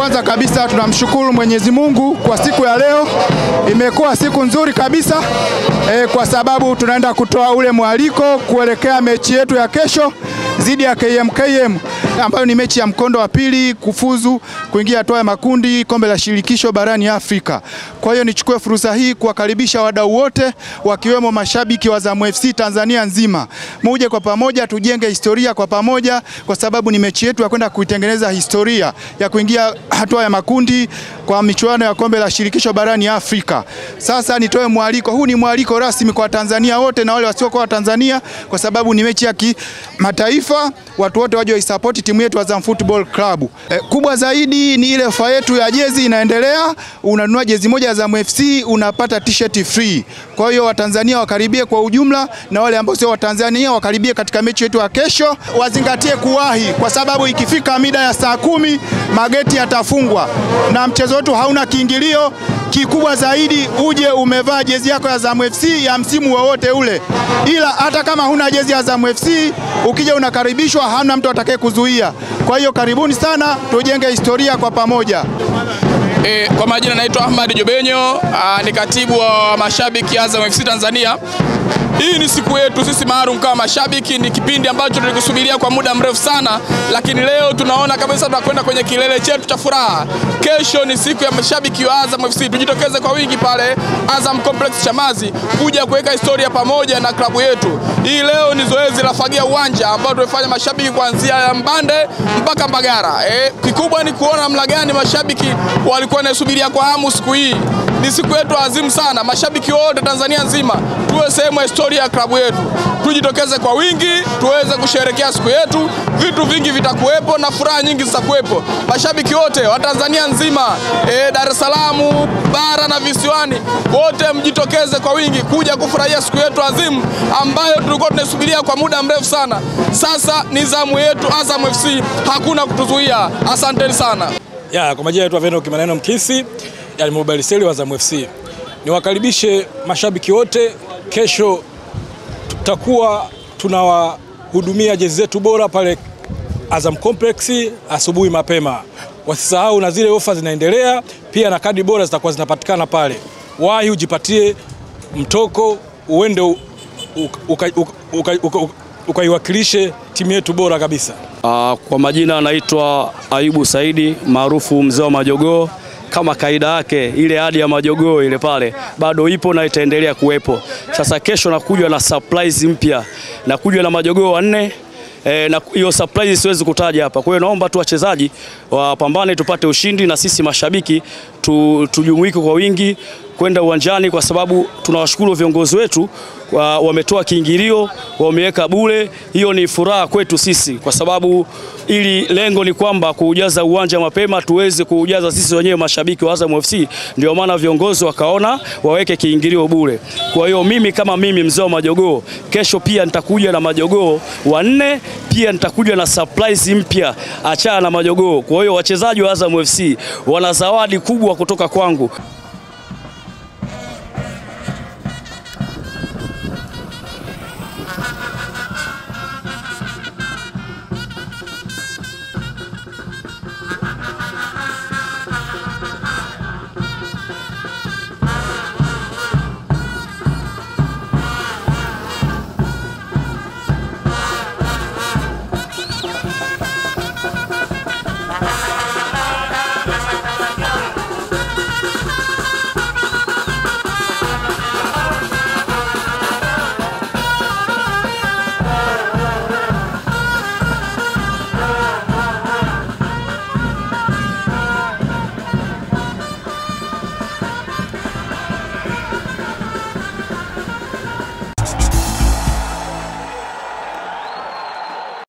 Kwanza kabisa tunamshukuru Mwenyezi Mungu kwa siku ya leo. Imekuwa siku nzuri kabisa kwa sababu tunaenda kutoa ule mwaliko kuelekea mechi yetu ya kesho dhidi ya KMKM ambayo ni mechi ya mkondo wa pili kufuzu kuingia hatua ya makundi kombe la shirikisho barani Afrika. Kwa hiyo nichukue fursa hii kuwakaribisha wadau wote wakiwemo mashabiki wa Azam FC Tanzania nzima. Muje kwa pamoja tujenge historia kwa pamoja kwa sababu ni mechi yetu ya kwenda kuitengeneza historia ya kuingia hatua ya makundi kwa michuano ya kombe la shirikisho barani Afrika. Sasa nitoe mwaliko, huu ni mwaliko rasmi kwa Tanzania wote na wale wasiokuwa Tanzania kwa sababu ni mechi ya kimataifa, watu wote waje waisupport timu yetu Azam Football Club. Kubwa zaidi ni ile ofa yetu ya jezi inaendelea, unanunua jezi moja ya Azam FC unapata t-shirt free. Kwa hiyo Watanzania wakaribie kwa ujumla na wale ambao sio Watanzania wakaribie katika mechi yetu ya kesho. Wazingatie kuwahi kwa sababu ikifika mida ya saa 10 mageti yatafungwa na mchezo wetu hauna kiingilio. Kikubwa zaidi uje umevaa jezi yako ya Azam FC ya msimu wowote ule. Ila hata kama huna jezi ya Azam FC ukija unakaribishwa, hamna mtu atakaye kuzuia. Kwa hiyo karibuni sana tujenge historia kwa pamoja. Kwa majina naitwa Ahmad Jobenyo, ni katibu wa mashabiki Azam FC Tanzania. Hii ni siku yetu sisi maalum kama mashabiki, ni kipindi ambacho tulikusubiria kwa muda mrefu sana, lakini leo tunaona kabisa tunakwenda kwenye kilele chetu cha furaha. Kesho ni siku ya mashabiki wa Azam FC, tujitokeze kwa wingi pale Azam Complex Chamazi kuja kuweka historia pamoja na klabu yetu. Hii leo ni zoezi la fagia uwanja ambao tumefanya mashabiki kuanzia Mbande mpaka Mbagara. Kikubwa ni kuona namna gani mashabiki walikuwa wanasubiria kwa hamu siku hii. Ni siku yetu azimu sana, mashabiki wote Tanzania nzima tuwe sehemu ya historia ya klabu yetu. Tujitokeze kwa wingi tuweze kusherehekea siku yetu, vitu vingi vitakuwepo na furaha nyingi zitakuwepo. Mashabiki wote wa Tanzania nzima, Dar es Salaam, bara na visiwani, wote mjitokeze kwa wingi kuja kufurahia siku yetu azimu ambayo tulikuwa tunasubiria kwa muda mrefu sana. Sasa ni zamu yetu Azam FC, hakuna kutuzuia. Asanteni sana. Kwa majina yetu Aveno Kimaneno Mkisi, mobile sale wa Azam FC. Niwakaribishe mashabiki wote, kesho tutakuwa tunawahudumia jezi zetu bora pale Azam Complex asubuhi mapema. Wasisahau na zile ofa zinaendelea, pia na kadi bora zitakuwa zinapatikana pale. Wahi ujipatie mtoko uende ukaiwakilishe timu yetu bora kabisa. Kwa majina anaitwa Ayubu Saidi maarufu mzee wa majogoo. Kama kaida yake ile hadi ya majogoo ile pale bado ipo na itaendelea kuwepo. Sasa kesho nakuja na surprise mpya, nakuja na majogoo 4 na hiyo surprise siwezi kutaja hapa. Kwa hiyo naomba tu wachezaji wapambane tupate ushindi na sisi mashabiki tujumuike kwa wingi kwenda uwanjani kwa sababu tunawashukuru viongozi wetu wametoa kiingilio, wameweka bure. Hiyo ni furaha kwetu sisi kwa sababu ili lengo ni kwamba kuujaza uwanja mapema tuweze kuujaza sisi wenyewe mashabiki wa Azam FC, ndio maana viongozi wakaona waweke kiingilio bure. Kwa hiyo mimi kama mimi mzee wa majogoo, kesho pia nitakuja na majogoo 4, pia nitakuja na surprise mpya achana na majogoo. Kwa hiyo wachezaji wa Azam FC wana zawadi kubwa kutoka kwangu.